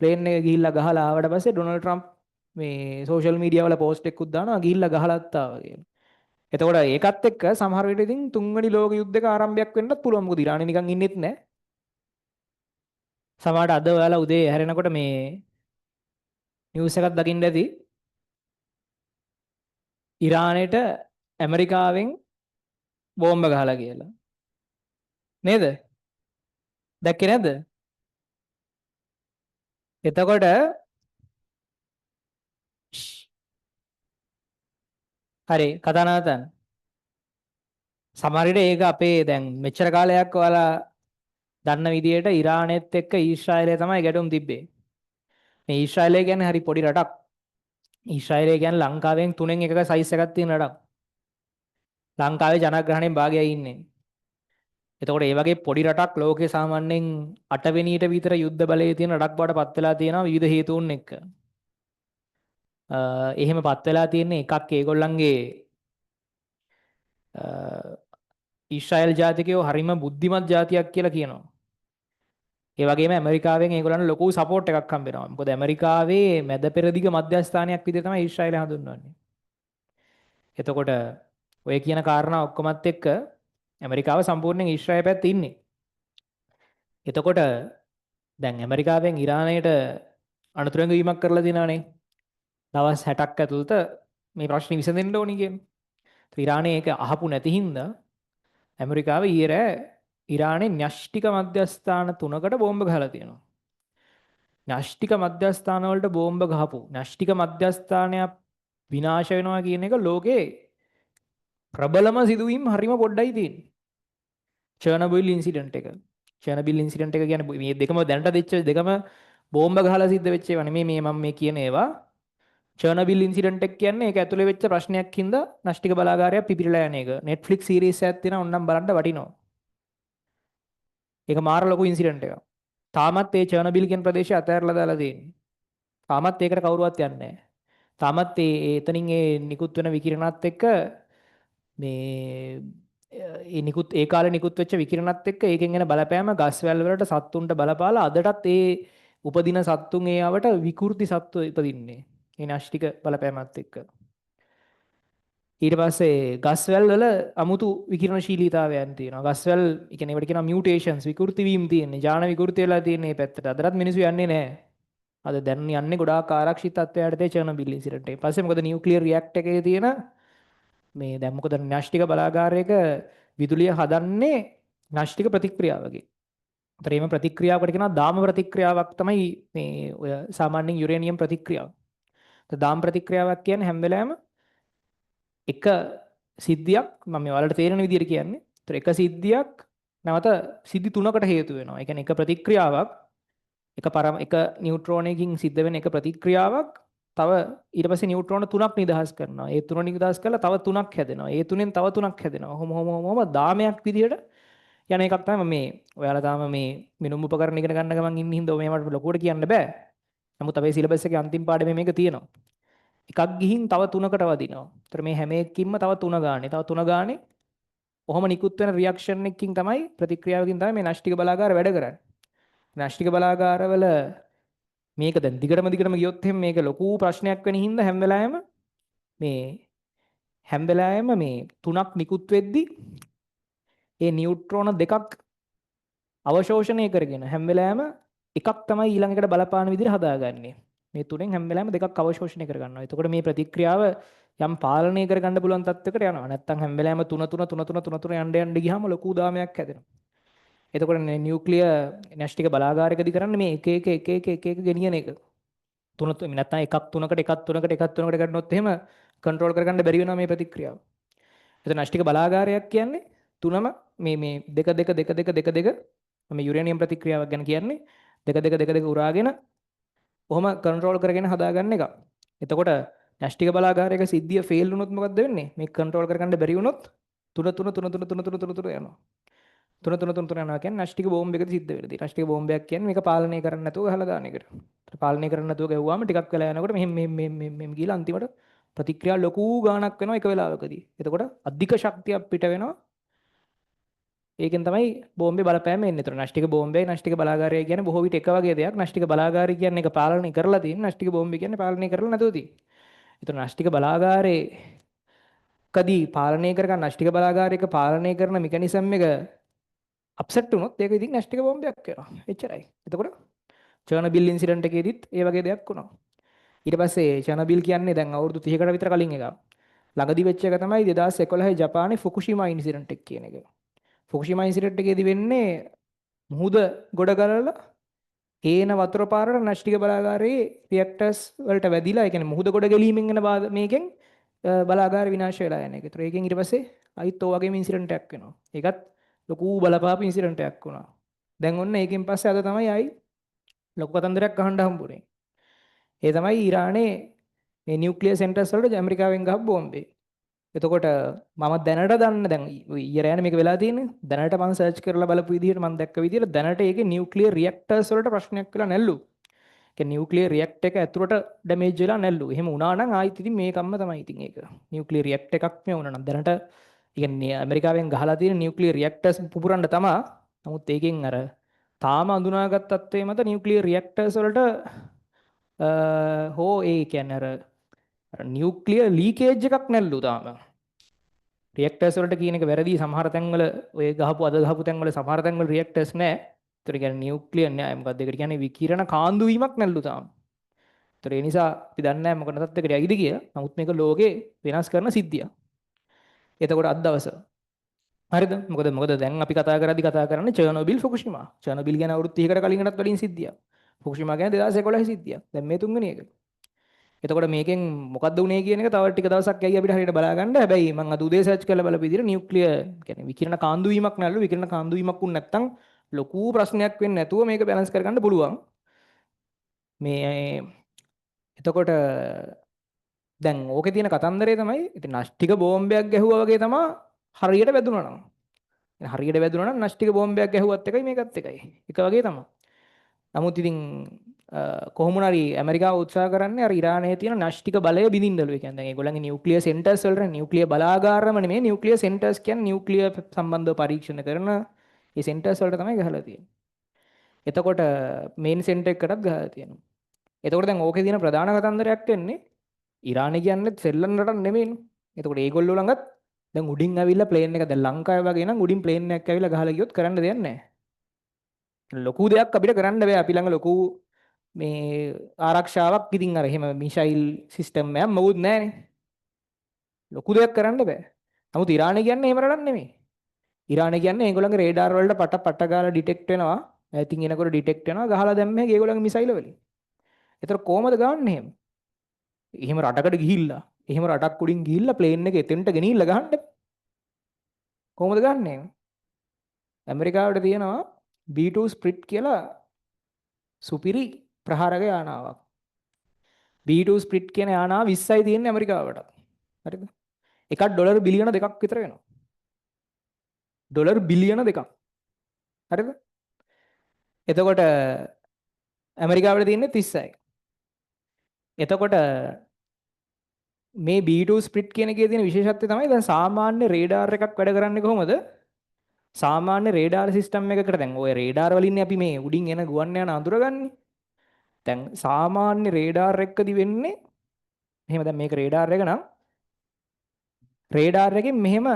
Plane එක ගිහිල්ලා ගහලා ආවට පස්සේ ඩොනල්ඩ් ට්‍රම්ප් මේ සෝෂල් මීඩියා වල පෝස්ට් එකකුත් දානවා ගිහිල්ලා ගහලත් ආවා කියලා. එතකොට ඒකත් එක්ක සමහර විට ඉතින් තුන්වෙනි ලෝක යුද්ධයක ආරම්භයක් වෙන්නත් පුළුවන්. මොකද ඉරානය නිකන් ඉන්නෙත් නැහැ. සමහරට අද ඔයාලා උදේ හැරෙනකොට මේ නිවුස් එකක් දකින්න ඇති. ඉරානයට ඇමරිකාවෙන් බෝම්බ ගහලා කියලා. නේද? දැක්කේ නැද්ද? එතකොට හරි කතා නවත්තන්න. සමහර විට ඒක අපේ දැන් මෙච්චර කාලයක් ඔයාලා දන්න විදිහට ඉරානෙත් එක්ක ඊශ්‍රායලය තමයි ගැටුම් තිබ්බේ. මේ ඊශ්‍රායලය කියන්නේ හරි පොඩි රටක්. ඊශ්‍රායලය කියන්නේ ලංකාවෙන් 3න් එකක සයිස් එකක් තියෙන රටක්. ලංකාවේ ජනග්‍රහණයෙන් භාගයයි ඉන්නේ. එතකොට ඒ වගේ පොඩි රටක් ලෝකේ සාමාන්‍යයෙන් 8 වෙනියට විතර යුද්ධ බලයේ තියෙන රටක් බවට පත් වෙලා තියෙනවා විවිධ හේතුන් එක්ක. එහෙම පත් වෙලා තියෙන එකක් ඒගොල්ලන්ගේ ඊශ්‍රායල් ජාතිකයෝ හරිම බුද්ධිමත් ජාතියක් කියලා කියනවා. ඒ වගේම ඇමරිකාවෙන් ඒගොල්ලන්ට ලොකු සපෝට් එකක් හම්බ වෙනවා. මොකද ඇමරිකාවේ මැද පෙරදිග මධ්‍යස්ථානයක් විදිහට තමයි ඊශ්‍රායලය හඳුන්වන්නේ. එතකොට ඔය කියන කාරණා ඔක්කොමත් එක්ක ඇමරිකාව සම්පූර්ණයෙන් ඊශ්‍රායල පැත්තේ ඉන්නේ. එතකොට දැන් ඇමරිකාවෙන් ඉරානයට අනුතරංග වීමක් කරලා දිනානේ. දවස් 60ක් ඇතුළත මේ ප්‍රශ්නේ විසඳෙන්න ඕනි කියන්නේ. ඉරානයේ ඒක අහපු නැති හින්දා ඇමරිකාව ඊයේ ඉරානයේ න්‍යෂ්ටික මධ්‍යස්ථාන 3කට බෝම්බ ගහලා තියෙනවා. න්‍යෂ්ටික මධ්‍යස්ථාන වලට බෝම්බ ගහපු න්‍යෂ්ටික මධ්‍යස්ථානයක් විනාශ වෙනවා කියන එක ලෝකේ ප්‍රබලම සිදුවීම් හරිම පොඩ්ඩයි තියෙන්නේ. චර්නොබයිල් ඉන්සිඩන්ට් එක. චර්නොබයිල් ඉන්සිඩන්ට් එක කියන්නේ මේ දෙකම දැනට දෙච්ච දෙකම බෝම්බ ගහලා සිද්ධ වෙච්ච ඒවා නෙමෙයි මේ මම මේ කියන ඒවා. චර්නොබයිල් ඉන්සිඩන්ට් එක කියන්නේ ඒක ඇතුලේ වෙච්ච ප්‍රශ්නයක් හින්දා න්‍යෂ්ටික බලාගාරයක් පිපිරලා යන එක. Netflix series එකක් තියෙනවා ඕනනම් බලන්න වටිනවා. ඒක මාර ලොකු ඉන්සිඩන්ට් එකක්. තාමත් ඒ චර්නොබයිල් කියන ප්‍රදේශය අතහැරලා දාලා තියෙන්නේ. තාමත් ඒකට කවුරුවත් යන්නේ නැහැ. තාමත් එතනින් ඒ නිකුත් වෙන විකිරණත් එක්ක මේ ඒ නිකුත් ඒ කාලේ නිකුත් වෙච්ච විකිරණත් එක්ක ඒකෙන් එන බලපෑම ගස් වැල් වලට සත්තුන්ට බලපාලා අදටත් ඒ උපදින සත්තුන් ඒවට විකෘති සත්තු ඉපදින්නේ. ඒ නාස්තික බලපෑමත් එක්ක. ඊට පස්සේ ගස්වැල් වල අමුතු විකිරණශීලීතාවයන් තියෙනවා. ගස්වැල් කියන්නේ ඒවට කියනවා මියුටේෂන්ස් විකෘති වීම තියෙන්නේ. ජාන විකෘති වෙලා තියෙන මේ පැත්තට. අදටත් මිනිස්සු යන්නේ නැහැ. අද දැන් යන්නේ ගොඩාක් ආරක්ෂිත තත්ත්වයට තේ චර්නොබයිල් ඉන්සිඩන්ට් එක. ඊපස්සේ මොකද නියුක්ලියර් රියැක්ටර් එකේ තියෙන මේ දැන් මොකද න්‍යෂ්ටික බලාගාරයක විදුලිය හදන්නේ න්‍යෂ්ටික ප්‍රතික්‍රියාවකින්. ඒතර මේ ප්‍රතික්‍රියාවකට කියනවා දාම ප්‍රතික්‍රියාවක් තමයි මේ ඔය සාමාන්‍යයෙන් යුරේනියම් ප්‍රතික්‍රියාව. දාම් ප්‍රතික්‍රියාවක් කියන්නේ හැම වෙලාවෙම එක සිද්ධියක් මම ඔයාලට තේරෙන විදිහට කියන්නේ. ඒතර එක සිද්ධියක් නැවත සිද්ධි තුනකට හේතු වෙනවා. ඒ කියන්නේ එක ප්‍රතික්‍රියාවක් එක නියුට්‍රෝනයකින් සිද්ධ වෙන එක ප්‍රතික්‍රියාවක් තව ඊට පස්සේ නියුට්‍රෝන තුනක් නිදහස් කරනවා. ඒ තුන නිදහස් කරලා තව තුනක් හැදෙනවා. ඒ තුනෙන් තව තුනක් හැදෙනවා. ඔහොම දාමයක් විදිහට යන එකක් තමයි මේ ඔයාලා තාම මේ මිනුම් උපකරණ ඉගෙන ගන්න ගමන් ඉන්න හින්දා මේවට ලොකුවට කියන්න බෑ. නමුත් අපේ සිලබස් එකේ අන්තිම පාඩමේ මේක තියෙනවා. එකක් ගිහින් තව තුනකට වදිනවා. ඒතර මේ හැම එකකින්ම තව තුන ගානේ. තව තුන ගානේ ඔහොම නිකුත් වෙන රියැක්ෂන් එකකින් තමයි ප්‍රතික්‍රියාවකින් තමයි මේ න්‍යෂ්ටික බලාගාර වැඩ කරන්නේ. න්‍යෂ්ටික බලාගාරවල මේක දැන් දිගටම ගියොත් එහෙනම් මේක ලොකු ප්‍රශ්නයක් වෙන හින්දා හැම වෙලාවෙම මේ තුනක් නිකුත් වෙද්දි ඒ නියුට්‍රෝන දෙකක් අවශෝෂණය කරගෙන හැම වෙලාවෙම එකක් තමයි ඊළඟට බලපාන විදිහට හදාගන්නේ. මේ තුනෙන් හැම වෙලාවෙම දෙකක් අවශෝෂණය කරගන්නවා. එතකොට මේ ප්‍රතික්‍රියාව යම් පාලනය කරගන්න පුළුවන් තත්ත්වයකට යනවා. නැත්තම් හැම වෙලාවෙම තුන යන්න ගියාම ලොකු දාමයක් හැදෙනවා. එතකොට නියුක්ලියර් න්‍යෂ්ටික බලාගාරයකදී කරන්නේ මේ එක ගෙනියන එක. නැත්තම් එකක් තුනකට ගන්නොත් එහෙම කන්ට්‍රෝල් කරගන්න බැරි වෙනවා මේ ප්‍රතික්‍රියාව. එතන න්‍යෂ්ටික බලාගාරයක් කියන්නේ තුනම මේ දෙක මේ යුරේනියම් ප්‍රතික්‍රියාවක් ගැන කියන්නේ දෙක උරාගෙන ඔහොම කන්ට්‍රෝල් කරගෙන හදාගන්න එක. එතකොට න්‍යෂ්ටික බලාගාරයක සිද්ධිය ෆේල් වුණොත් මොකද වෙන්නේ? මේක කන්ට්‍රෝල් කරගන්න බැරි වුණොත් තුන යනවා. තුන යනවා කියන්නේ න්‍යෂ්ටික බෝම්බයකද සිද්ධ වෙන්නේ. න්‍යෂ්ටික බෝම්බයක් කියන්නේ මේක පාලනය කරන්න නැතුව ගහලා දාන එකට. පාලනය කරන්න නැතුව ගැහුවාම ටිකක් වෙලා යනකොට මෙහෙම ගිහලා අන්තිමට ප්‍රතික්‍රියා ලොකු ගාණක් වෙනවා එක වෙලාවකදී. එතකොට අධික ශක්තියක් පිට වෙනවා. ඒකෙන් තමයි බෝම්බේ බලපෑම එන්නේ. ඒතර න්‍යෂ්ටික බෝම්බේ න්‍යෂ්ටික බලාගාරය කියන්නේ බොහෝ විට එක වගේ දෙයක්. න්‍යෂ්ටික බලාගාරය කියන්නේ ඒක පාලනය කරලා තියෙන. න්‍යෂ්ටික බෝම්බේ කියන්නේ පාලනය කරලා නැතුව තියෙන. ඒතර න්‍යෂ්ටික බලාගාරේ කදී පාලනය කරගන්න න්‍යෂ්ටික බලාගාරයක පාලනය කරන මෙකැනිසම් එක අප්සෙට් වුණොත් ඒක ඉතින් න්‍යෂ්ටික බෝම්බයක් වෙනවා. එච්චරයි. එතකොට චර්නබිල් ඉන්සිඩන්ට් එකේදීත් ඒ වගේ දෙයක් වුණා. ඊට පස්සේ චර්නබිල් කියන්නේ දැන් අවුරුදු 30කට විතර කලින් එකක්. ළඟදී වෙච්ච එක තමයි 2011 ජපානයේ ෆුකුෂිමා ඉන්සිඩන්ට් එක කියන එක. ෆුකුෂිමා ඉන්සිඩන්ට් එකේදී වෙන්නේ මුහුද ගොඩ ගලලා හේන වතුර පාරට න්‍යෂ්ටික බලාගාරයේ රියැක්ටර්ස් වලට වැදිලා ඒ කියන්නේ මුහුද ගොඩ ගැලීමෙන් එන මේකෙන් බලාගාර විනාශ වෙලා යන එක. ඒතර ඒකෙන් ඊට පස්සේ අයිත් ඔය වගේම ඉන්සිඩන්ට් එකක් වෙනවා. ඒකත් ලොකු බලපාපු ඉන්සිඩන්ට් එකක් වුණා. දැන් ඔන්න ඒකෙන් පස්සේ අද තමයි ආයි ලොකු කතන්දරයක් අහන්න හම්බුනේ. ඒ තමයි ඊරානයේ මේ නියුක්ලියර් සෙන්ටර්ස් වලට ඇමරිකාවෙන් ගහපු බෝම්බේ. එතකොට මම දැනට දන්න දැන් ඊයර යන මේක වෙලා තියෙන්නේ. දැනට මම සර්ච් කරලා බලපු විදිහට මම දැක්ක විදිහට දැනට ඒකේ නියුක්ලියර් රියැක්ටර්ස් වලට ප්‍රශ්නයක් වෙලා නැල්ලු. ඒ නියුක්ලියර් රියැක්ටර් එක ඇතුළට ඩැමේජ් වෙලා නැල්ලු. එහෙම වුණා නම් ආයිත් ඉතින් මේකම්ම තමයි ඉතින් ඒක. නියුක්ලියර් රියැක්ටර් එකක් මේ වුණා නම් දැනට කියන්නේ ඇමරිකාවෙන් ගහලා තියෙන නියුක්ලියර් රියැක්ටර්ස් පුපුරන්න තමයි. නමුත් ඒකෙන් අර තාම අඳුනාගත් තත්ත්වයේ මත නියුක්ලියර් රියැක්ටර්ස් වලට හෝ ඒ කියන්නේ අර නියුක්ලියර් ලීකේජ් එකක් නැල්ලු තාම. රියැක්ටර්ස් වලට කියන එක වැරදි. සමහර තැන්වල ඔය ගහපු අද ගහපු තැන්වල සමහර තැන්වල රියැක්ටර්ස් නැහැ. ඒතර කියන්නේ නියුක්ලියර් නෑ. මොකක්ද ඒකට කියන්නේ විකිරණ කාන්දු වීමක් නැල්ලු තාම. ඒතර ඒ නිසා අපි දන්නේ නැහැ මොකද තත්ත්වයකට යයිද කියලා. නමුත් මේක ලෝකේ වෙනස් කරන සිද්ධියක්. එතකොට අද දවස හරිද? මොකද දැන් අපි කතා කරන්නේ චර්නෝබිල් ෆුකුෂිමා. චර්නෝබිල් ගැන අවුරුදු 30කට කලින්කටත් වලින් සිද්ධියක්. ෆුකුෂිමා ගැන 2011 සිද්ධියක්. දැන් මේ තුන්වෙනි එක. එතකොට මේකෙන් මොකද්ද උනේ කියන එක තව ටික දවසක් යයි අපිට හරියට බලා ගන්න. හැබැයි මම අද උදේ සර්ච් කරලා බලපු විදිහට නියුක්ලියර් කියන්නේ විකිරණ කාන්දු වීමක් නැල්ලු. විකිරණ කාන්දු වීමක් වුණ නැත්නම් ලොකු ප්‍රශ්නයක් වෙන්නේ නැතුව මේක බැලන්ස් කරගන්න පුළුවන්. මේ එතකොට දැන් ඕකේ තියෙන කතන්දරේ තමයි ඉතින් න්‍යෂ්ටික බෝම්බයක් ගැහුවා වගේ තමයි හරියට වැදුනා නම්. හරියට වැදුනා නම් න්‍යෂ්ටික බෝම්බයක් ගැහුවත් එකයි මේකත් එකයි. එක වගේ තමයි. නමුත් ඉතින් කොහොම හරි ඇමරිකාව උත්සාහ කරන්නේ අර ඉරානයේ තියෙන න්‍යෂ්ටික බලය බිඳින්නලු. ඒ කියන්නේ දැන් ඒගොල්ලන්ගේ නියුක්ලියර් සෙන්ටර්ස් වලට නියුක්ලියර් බලාගාරම නෙමෙයි නියුක්ලියර් සෙන්ටර්ස් කියන්නේ නියුක්ලියර් සම්බන්ධව පරීක්ෂණ කරන ඒ සෙන්ටර්ස් වලට තමයි ගහලා තියෙන්නේ. එතකොට මේන් සෙන්ටර් එකකටත් ගහලා තියෙනවා. එතකොට දැන් ඕකේ තියෙන ප්‍රධාන කතන්දරයක් වෙන්නේ ඉරානය කියන්නේ සෙල්ලම් රටක් නෙමෙයිනේ. එතකොට ඒගොල්ලෝ ළඟත් දැන් උඩින් ඇවිල්ලා ප්ලේන් එක දැන් ලංකාවේ වගේ නම් උඩින් ප්ලේන් එකක් ඇවිල්ලා ගහලා ගියොත් කරන්න දෙයක් නැහැ. ලොකු දෙයක් අපිට කරන්න බෑ. අපි ළඟ ලොකු මේ ආරක්ෂාවක් ඉතින් අර එහෙම මිසයිල් සිස්ටම් එකක් මොකුත් නැහැනේ. ලොකු දෙයක් කරන්න බෑ. නමුත් ඉරානය කියන්නේ එහෙම රටක් නෙමෙයි. ඉරානය කියන්නේ ඒගොල්ලන්ගේ රේඩාර් වලට පට ගාලා ඩිටෙක්ට් වෙනවා. ඉතින් එනකොට ඩිටෙක්ට් වෙනවා ගහලා දැම්මේ ඒගොල්ලන්ගේ මිසයිල් වලින්. ඒතර කොහමද ගන්න එහෙම? එහෙම රටකට ගිහිල්ලා එහෙම රටක් උඩින් ගිහිල්ලා ප්ලේන් එක එතෙන්ට ගෙනිහිල්ලා ගහන්න කොහොමද ගන්නෙ? ඇමරිකාවට තියෙනවා B2 ස්ප්‍රිට් කියලා සුපිරි ප්‍රහාරක යානාවක්. B2 ස්ප්‍රිට් කියන යානාව 20යි තියෙන්නේ ඇමරිකාවට. හරිද? එකක් ඩොලර් බිලියන 2ක් විතර වෙනවා. ඩොලර් බිලියන 2ක්. හරිද? එතකොට ඇමරිකාවට තියෙන්නේ 30යි. එතකොට මේ B2 ස්ප්‍රිට් කියන එකේ තියෙන විශේෂත්වය තමයි දැන් සාමාන්‍ය රේඩාර් එකක් වැඩ කරන්නේ කොහොමද? සාමාන්‍ය රේඩාර් සිස්ටම් එකකට දැන් ඔය රේඩාර් වලින්නේ අපි මේ උඩින් එන ගුවන් යාන අඳුරගන්නේ. දැන් සාමාන්‍ය රේඩාර් එකකදී වෙන්නේ එහෙම දැන් මේක රේඩාර් එක නම් රේඩාර් එකෙන් මෙහෙම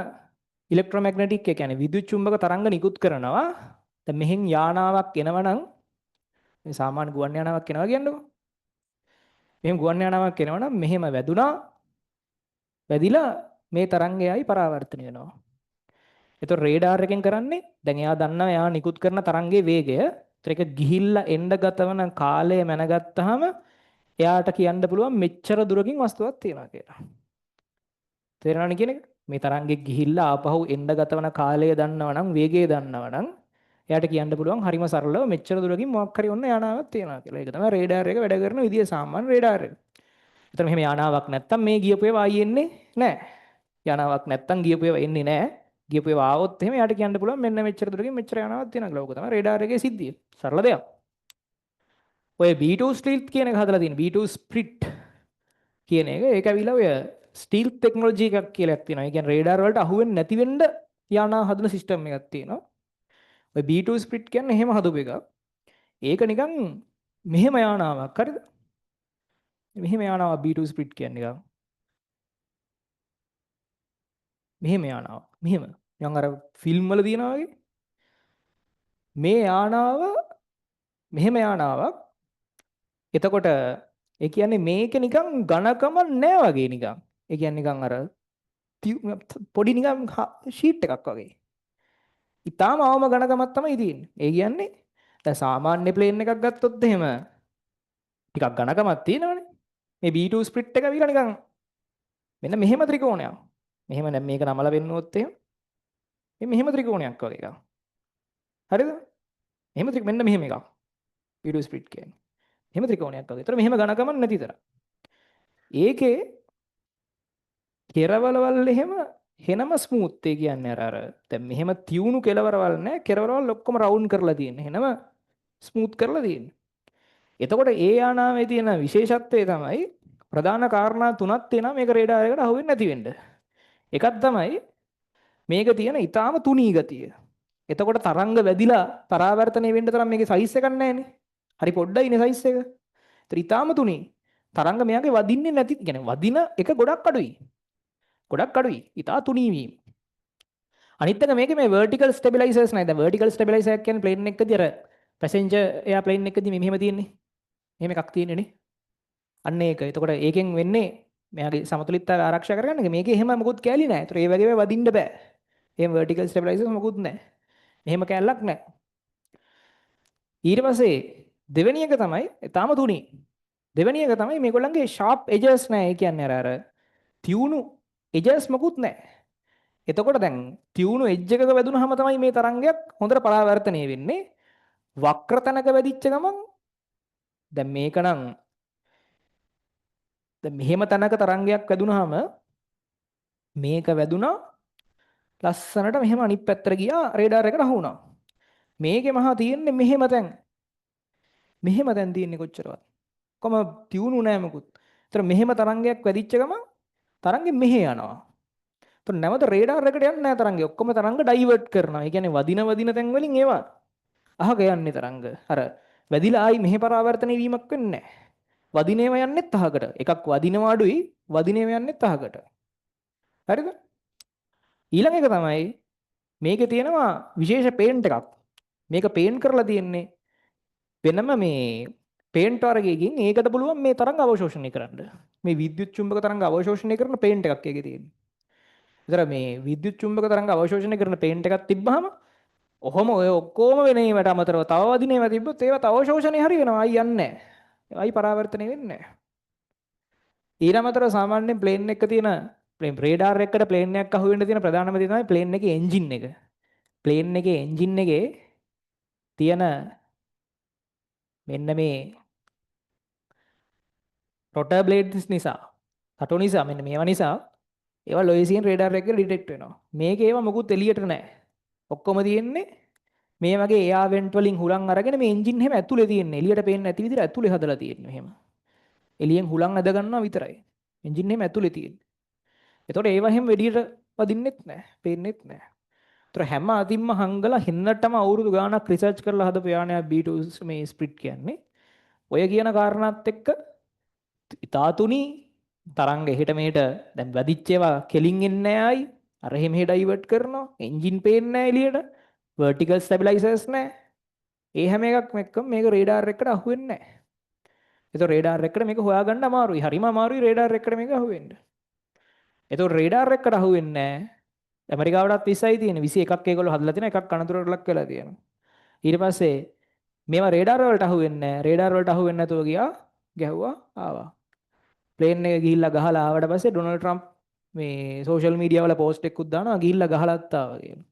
ඉලෙක්ට්‍රොමැග්නටික් ඒ කියන්නේ විද්‍යුත් චුම්බක තරංග නිකුත් කරනවා. දැන් මෙහෙන් යානාවක් එනවා නම් මේ සාමාන්‍ය ගුවන් යානාවක් එනවා කියන්නකෝ. මෙහෙම ගුවන් යානාවක් එනවා නම් මෙහෙම වැදුනා වැදිලා මේ තරංගයයි පරාවර්තනය වෙනවා. එතකොට රේඩාර් එකෙන් කරන්නේ දැන් එයා දන්නවා එයා නිකුත් කරන තරංගයේ වේගය. ඒතර ඒක ගිහිල්ලා එන්න ගතවන කාලය මැනගත්තාම එයාට කියන්න පුළුවන් මෙච්චර දුරකින් වස්තුවක් තියෙනවා කියලා. තේරෙනවද කියන එක? මේ තරංගෙ ගිහිල්ලා ආපහු එන්න ගතවන කාලය දන්නවනම් වේගය දන්නවනම් එයාට කියන්න පුළුවන් හරිම සරලව මෙච්චර දුරකින් මොකක් හරි ඔන්න යානාවක් තියෙනවා කියලා. ඒක තමයි රේඩාර් එක වැඩ කරන විදිය සාමාන්‍ය රේඩාර් එක. ඒතර මෙහෙම යානාවක් නැත්තම් මේ ගියපු ඒවා ආයෙ එන්නේ නැහැ. යානාවක් නැත්තම් ගියපු ඒවා එන්නේ නැහැ. ගියපු ඒවා ආවොත් එහෙම එයාට කියන්න පුළුවන් මෙන්න මෙච්චර දුරකින් මෙච්චර යානාවක් තියෙනවා කියලා. ඕක තමයි රේඩාර් එකේ සිද්ධිය. සරල දෙයක්. ඔය B2 ස්ටීල්ත් කියන එක හදලා තියෙන B2 ස්ප්‍රිට් කියන එක ඒක ඇවිල්ලා ඔය ස්ටීල් ටෙක්නොලොජි එකක් කියලා එකක් තියෙනවා. ඒ කියන්නේ රේඩාර් වලට අහු වෙන්නේ නැති වෙන්න යානා හදන සිස්ටම් එකක් තියෙනවා. ඔය B2 ස්ප්ලිට් කියන්නේ එහෙම හදපු එකක්. ඒක නිකන් මෙහෙම යානාවක් හරිද? මෙහෙම යානාවක් B2 ස්ප්ලිට් කියන්නේ නිකන්. මෙහෙම යානාවක්. මෙහෙම. නිකන් අර ෆිල්ම් වල දිනනවා වගේ. මේ යානාව මෙහෙම යානාවක්. එතකොට ඒ කියන්නේ මේක නිකන් ඝනකම නෑ වගේ නිකන්. ඒ කියන්නේ නිකන් අර පොඩි නිකන් ෂීට් එකක් වගේ. ඊටාම අවම ඝනකමක් තමයි තියෙන්නේ. ඒ කියන්නේ දැන් සාමාන්‍ය ප්ලේන් එකක් ගත්තොත් එහෙම ටිකක් ඝනකමක් තියෙනවනේ. මේ B2 ස්ප්ලිට් එක විලා නිකන් මෙන්න මෙහෙම ත්‍රිකෝණයක්. මෙහෙම දැන් මේක නමලා වෙන්නොත් එහෙම මෙහෙම ත්‍රිකෝණයක් වගේ එකක්. හරිද? මෙන්න මෙහෙම එකක්. B2 ස්ප්ලිට් කියන්නේ. මෙහෙම ත්‍රිකෝණයක් වගේ. ඒතර මෙහෙම ඝනකමක් නැති තරම්. ඒකේ කෙරවලවල් එහෙම හෙනම ස්මූත් ඒ කියන්නේ අර දැන් මෙහෙම තියුණු කෙලවරවල් නැහැ. කෙරවලවල් ඔක්කොම රවුන්ඩ් කරලා තියෙන්නේ. හෙනම ස්මූත් කරලා තියෙන්නේ. එතකොට ඒ යානාවේ තියෙන විශේෂත්වය තමයි ප්‍රධාන කාරණා තුනක් තියෙනවා මේක රේඩාර් එකට අහුවෙන්නේ නැති වෙන්න. එකක් තමයි මේක තියෙන ඊටාම තුනී ගතිය. එතකොට තරංග වැදිලා පරාවර්තනය වෙන්න තරම් මේකේ සයිස් එකක් නැහැනේ. හරි පොඩ්ඩයිනේ සයිස් එක. ඒතර ඊටාම තුනී. තරංග මෙයාගේ වදින්නේ නැති කියන්නේ වදින එක ගොඩක් අඩුයි. ගොඩක් අඩුයි. ඊටා තුනී වීම. අනිත් එක මේකේ මේ vertical stabilizers නෑ. දැන් vertical stabilizer එක කියන්නේ ප්ලේන් එකකදී අර passenger airplane එකකදී මෙහෙම තියෙන්නේ. මෙහෙම එකක් තියෙන්නේ නේ. අන්න ඒක. එතකොට ඒකෙන් වෙන්නේ මෙයාගේ සමතුලිතතාවය ආරක්ෂා කරගන්න එක. මේකේ එහෙම මොකුත් කෑලි නෑ. ඒතර ඒ වගේ වදින්න බෑ. එහෙම vertical stabilizers මොකුත් නෑ. මෙහෙම කෑල්ලක් නෑ. ඊට පස්සේ දෙවෙනි එක තමයි තාම තුනී. දෙවෙනි එක තමයි මේගොල්ලන්ගේ sharp edges නෑ. ඒ කියන්නේ අර තියුණු edges මොකුත් නෑ. එතකොට දැන් තියුණු එජ් එකක වැදුනහම තමයි මේ තරංගයක් හොඳට පරාවර්තනය වෙන්නේ. වක්‍ර තැනක වැදිච්ච ගමන් දැන් මේක නම් දැන් මෙහෙම තැනක තරංගයක් වැදුනහම මේක වැදුනා ලස්සනට මෙහෙම අනිත් පැත්තට ගියා රේඩාර් එකට අහු වුණා. මේකේ මහා තියෙන්නේ මෙහෙම දැන් තියෙන්නේ කොච්චරවත්. කොම තියුණු නෑ මොකුත්. ඒතර මෙහෙම තරංගයක් වැදිච්ච ගමන් තරංගෙ මෙහෙ යනවා. ඒතර නැවත රේඩාර් එකට යන්නේ නැහැ තරංගෙ. ඔක්කොම තරංග ඩයිවර්ට් කරනවා. ඒ කියන්නේ වදින තැන් වලින් ඒවා අහක යන්නේ තරංග. අර වැදිලා ආයි මෙහෙ පරාවර්තන වීමක් වෙන්නේ නැහැ. වදින ඒවා යන්නේත් අහකට. එකක් වදිනවා අඩුයි, වදින ඒවා යන්නේත් අහකට. හරිද? ඊළඟ එක තමයි මේකේ තියෙනවා විශේෂ පේන්ට් එකක්. මේක පේන්ට් කරලා තියෙන්නේ වෙනම මේ පේන්ට් වර්ගයකින් ඒකට පුළුවන් මේ තරංග අවශෝෂණය කරන්න. මේ විද්‍යුත් චුම්බක තරංග අවශෝෂණය කරන පේන්ට් එකක් ඒකේ තියෙන්නේ. ඒතර මේ විද්‍යුත් චුම්බක තරංග අවශෝෂණය කරන පේන්ට් එකක් තිබ්බහම ඔහොම ඔය ඔක්කොම වෙන ඒවාට අමතරව තව වදින ඒවා තිබ්බොත් ඒවා තව ශෝෂණය හරි වෙනවා. අයි යන්නේ නැහැ. ඒවයි පරාවර්තනය වෙන්නේ නැහැ. ඊට අමතරව සාමාන්‍යයෙන් ප්ලේන් එක තියෙන ප්ලේන් රේඩාර් එකකට ප්ලේන් එකක් අහු වෙන්න තියෙන ප්‍රධානම දේ තමයි ප්ලේන් එකේ එන්ජින් එක. ප්ලේන් එකේ එන්ජින් එකේ තියෙන මෙන්න මේ රොටර් බ්ලේඩ්ස් නිසා තටු නිසා මෙන්න මේවා නිසා ඒවා ලොයිසියන් රේඩාර් එකේ ඩිටෙක්ට් වෙනවා. මේකේ ඒවා මොකුත් එළියට නැහැ. ඔක්කොම තියෙන්නේ මේ වගේ එයා වෙන්ට් වලින් හුලං අරගෙන මේ එන්ජින් හැම ඇතුලේ තියෙන්නේ. එළියට පේන්නේ නැති විදිහට ඇතුලේ හදලා තියෙන්නේ මෙහෙම. එළියෙන් හුලං අද ගන්නවා විතරයි. එන්ජින් හැම ඇතුලේ තියෙන්නේ. එතකොට ඒව හැම වෙඩියට වදින්නෙත් නැහැ. පේන්නෙත් නැහැ. ඒතර හැම අතින්ම හංගලා හින්නටම අවුරුදු ගාණක් රිසර්ච් කරලා හදපු යානයක් B2 මේ ස්ප්ලිට් කියන්නේ. ඔය කියන කාරණාත් එක්ක ඉතාතුනි තරංග එහෙට මෙහෙට දැන් වැදිච්ච ඒවා කෙලින් එන්නේ ආයි අර එහෙ මෙහෙ ඩයිවර්ට් කරනවා. එන්ජින් පේන්නේ නැහැ එළියට. vertical stabilizers නැහැ. ඒ හැම එකක්ම එක්කම මේක රේඩාර් එකට අහු වෙන්නේ නැහැ. ඒතකොට රේඩාර් එකට මේක හොයාගන්න අමාරුයි. හරිම අමාරුයි රේඩාර් එකට මේක අහු වෙන්න. ඒතකොට රේඩාර් එකට අහු වෙන්නේ නැහැ. ඇමරිකාවටත් 20යි තියෙන 21ක් ඒගොල්ලෝ හදලා තියෙනවා. එකක් අනතුරට ලක් වෙලා තියෙනවා. ඊට පස්සේ මේවා රේඩාර් වලට අහු වෙන්නේ නැහැ. රේඩාර් වලට අහු වෙන්නේ නැතුව ගියා ගැහුවා ආවා. ප්ලේන් එක ගිහිල්ලා ගහලා ආවට පස්සේ ඩොනල්ඩ් ට්‍රම්ප් මේ සෝෂල් මීඩියා වල පෝස්ට් එකකුත් දානවා ගිහිල්ලා ගහලත් ආවා කියලා.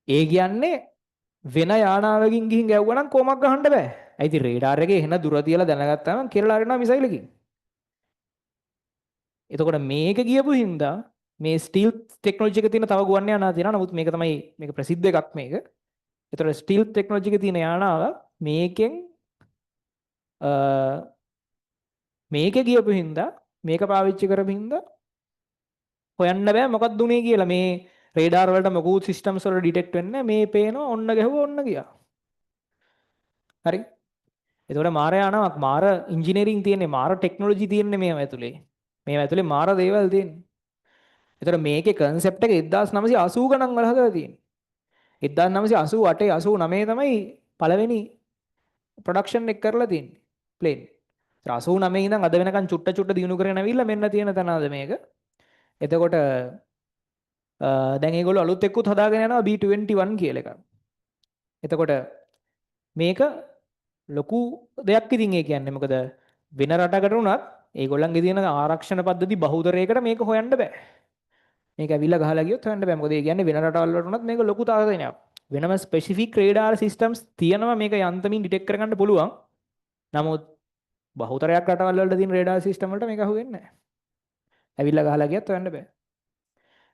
ඒ කියන්නේ වෙන යානාවකින් ගිහින් ගැව්වා නම් කොමක් ගහන්න බෑ. ඒ ඉතින් රේඩාර් එකේ එන දුර තියලා දැනගත්තාම කෙරලා අරිනවා මිසයිලකින්. එතකොට මේක ගියපු හින්දා මේ ස්ටිල් ටෙක්නොලොජි එක තියෙන තව ගුවන් යානා තියෙනවා. නමුත් මේක තමයි මේක ප්‍රසිද්ධ එකක් මේක. එතකොට ස්ටිල් ටෙක්නොලොජි එක තියෙන යානාව මේකෙන් මේක ගියපු හින්දා මේක පාවිච්චි කරපු හින්දා හොයන්න බෑ මොකක්ද උනේ කියලා. මේ රේඩාර් වලට මොකුත් සිස්ටම්ස් වල ඩිටෙක්ට් වෙන්නේ නැහැ. මේ පේනවා ඔන්න ගැහුවා ඔන්න ගියා. හරි. එතකොට මාරයා යනවා මාර ඉංජිනේරින් තියෙන්නේ මාර ටෙක්නොලොජි තියෙන්නේ මේව ඇතුලේ. මේව ඇතුලේ මාර දේවල් තියෙන්නේ. එතකොට මේකේ concept එක 1980 ගණන් වල හදලා තියෙන්නේ. 1988 89 තමයි පළවෙනි ප්‍රොඩක්ෂන් එක කරලා තියෙන්නේ ප්ලේන්. 89 ඉඳන් අද වෙනකන් චුට්ට චුට්ට දිනු කරගෙන ඇවිල්ලා මෙන්න තියෙන තැන අද මේක. එතකොට දැන් ඒගොල්ලෝ අලුත් එක්කුත් හදාගෙන යනවා B21 කියලා එකක්. එතකොට මේක ලොකු දෙයක් ඉතින් ඒ කියන්නේ මොකද වෙන රටකට උනත් ඒගොල්ලන්ගේ තියෙන ආරක්ෂණ පද්ධති බහුතරයකට මේක හොයන්න බෑ. මේක ඇවිල්ලා ගහලා ගියොත් හොයන්න බෑ. මොකද ඒ කියන්නේ වෙන රටවල් වලට උනත් මේක ලොකු තාක්ෂණයක්. වෙනම ස්පෙસિෆික් රේඩාර් සිස්ටම්ස් තියෙනවා මේක යන්තමින් ඩිටෙක්ට් කරගන්න පුළුවන්. නමුත් බහුතරයක් රටවල් වලට තියෙන රේඩාර් සිස්ටම් වලට මේක අහුවෙන්නේ නැහැ. ඇවිල්ලා ගහලා ගියත් හොයන්න බෑ.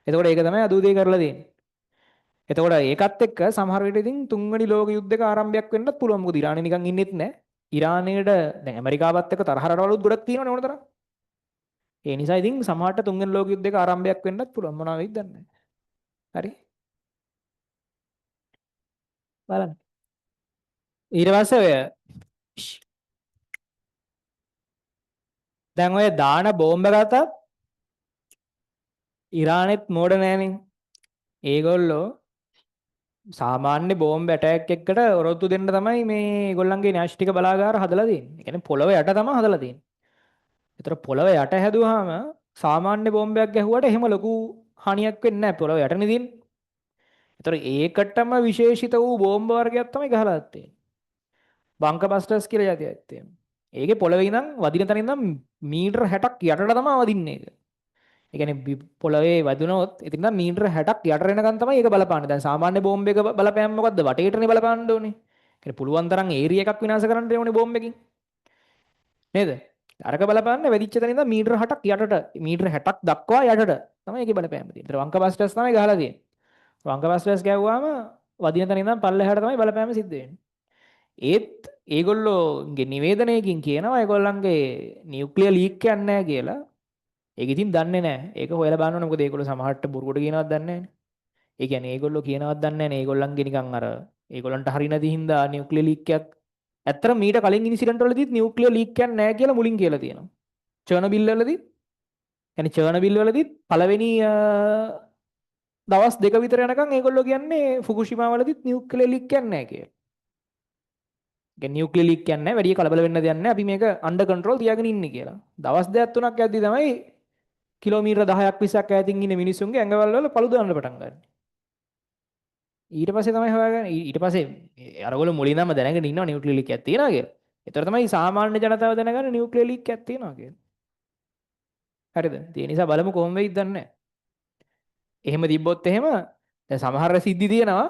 එතකොට ඒක තමයි අද උදේ කරලා තියෙන්නේ. එතකොට ඒකත් එක්ක සමහර විට ඉතින් තුන්වෙනි ලෝක යුද්ධයක ආරම්භයක් වෙන්නත් පුළුවන්. මොකද ඉරානය නිකන් ඉන්නෙත් නැහැ. ඉරානයේට දැන් ඇමරිකාවත් එක්ක තරහ රටවලුත් ගොඩක් තියෙනවනේ ඕන තරම්. ඒ නිසා ඉතින් සමහරට තුන්වෙනි ලෝක යුද්ධයක ආරම්භයක් වෙන්නත් පුළුවන්. මොනවා වෙයිද දන්නේ නැහැ. හරි. බලන්න. ඊට පස්සේ ඔය දැන් ඔය දාන බෝම්බ ගත්තත් ඉරානෙත් මෝඩ නෑනේ. ඒගොල්ලෝ සාමාන්‍ය බෝම්බ ඇටැක් එකකට ඔරොත්තු දෙන්න තමයි මේ ඒගොල්ලන්ගේ න්‍යෂ්ටික බලාගාර හදලා තියෙන්නේ. ඒ කියන්නේ පොළව යට තමයි හදලා තියෙන්නේ. ඒතර පොළව යට හැදුවාම සාමාන්‍ය බෝම්බයක් ගැහුවට එහෙම ලොකු හානියක් වෙන්නේ නැහැ. පොළව යටනේ තියෙන්නේ. ඒතර ඒකටම විශේෂිත වූ බෝම්බ වර්ගයක් තමයි ගහලා තියෙන්නේ. බංක බස්ටර්ස් කියලා යතියක් තියෙනවා. ඒකේ පොළවේ ඉඳන් වදින තැන ඉඳන් මීටර 60ක් යටට තමයි වදින්නේ ඒක. ඒ කියන්නේ පොළවේ වැදුනොත් ඉතින් නම් මීටර 60ක් යට වෙනකන් තමයි ඒක බලපාන්නේ. දැන් සාමාන්‍ය බෝම්බ එක බලපෑම මොකද්ද? වටේටනේ බලපාන්න ඕනේ. ඒ කියන්නේ පුළුවන් තරම් ඒරියා එකක් විනාශ කරන්න ඕනේ බෝම්බ එකකින්. නේද? අරක බලපාන්න වැදිච්ච තැන ඉඳන් මීටර 60ක් යටට මීටර 60ක් දක්වා යටට තමයි ඒකේ බලපෑම තියෙන්නේ. ඒතර වංක බස්ටර්ස් තමයි ගහලා තියෙන්නේ. වංක බස්ටර්ස් ගැහුවාම වදින තැන ඉඳන් පල්ලෙහාට තමයි බලපෑම සිද්ධ වෙන්නේ. ඒත් ඒගොල්ලෝගේ නිවේදනයකින් කියනවා ඒගොල්ලන්ගේ නියුක්ලියර් ලීක් එකක් නැහැ කියලා. ඒක ඉතින් දන්නේ නැහැ. ඒක හොයලා බලන්න ඕනේ. මොකද ඒගොල්ලෝ සමහරට බොරුවට කියනවත් දන්නේ නැහැනේ. ඒ කියන්නේ ඒගොල්ලෝ කියනවත් දන්නේ නැහැනේ. ඒගොල්ලන්ගේ නිකන් අර ඒගොල්ලන්ට හරි නැති හින්දා නියුක්ලියර් ලීක් එකක්. ඇත්තට මීට කලින් ඉන්සිඩන්ට් වලදීත් නියුක්ලියර් ලීක් එකක් නැහැ කියලා මුලින් කියලා තියෙනවා. චර්නබිල් වලදීත් يعني චර්නබිල් වලදීත් පළවෙනි දවස් දෙක විතර යනකම් ඒගොල්ලෝ කියන්නේ ෆුකුෂිමා වලදීත් නියුක්ලියර් ලීක් එකක් නැහැ කියලා. නියුක්ලියර් ලීක් කියන්නේ වැඩි කලබල වෙන්න දෙයක් නැහැ. අපි මේක අන්ඩර් කන්ට්‍රෝල් තියාගෙන ඉන්නේ කියලා. දවස් දෙකක් තුනක් යද්දි තමයි කිලෝමීටර 10ක් 20ක් ඈතින් ඉන්න මිනිස්සුන්ගේ ඇඟවල් වල පළු දාන්න පටන් ගන්න. ඊට පස්සේ තමයි හොයාගන්නේ. ඊට පස්සේ අරගොල්ලෝ මුලින්ම දැනගෙන ඉන්නවා නියුක්ලියර් ලීක් එකක් තියෙනවා කියලා. ඒතර තමයි සාමාන්‍ය ජනතාව දැනගන්නේ නියුක්ලියර් ලීක් එකක් තියෙනවා කියලා. හරිද? ඒ නිසා බලමු කොහොම වෙයිද දන්නේ නැහැ. එහෙම තිබ්බොත් එහෙම දැන් සමහර සිද්ධි තියෙනවා.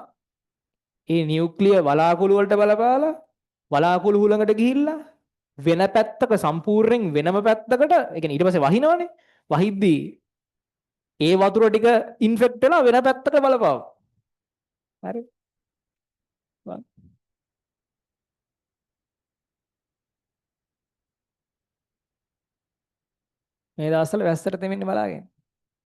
ඒ නියුක්ලියර් වලාකුළු වලට බලපාලා වලාකුළු හුලඟට ගිහිල්ලා වෙන පැත්තක සම්පූර්ණයෙන් වෙනම පැත්තකට ඒ කියන්නේ ඊට පස්සේ වහිනවනේ. වහිද්දී ඒ වතුර ටික ඉන්ෆෙක්ට් වෙලා වෙන පැත්තකට බලපාව. හරි. මේ දවස්වල වැස්සට තෙමින්න බලාගෙන.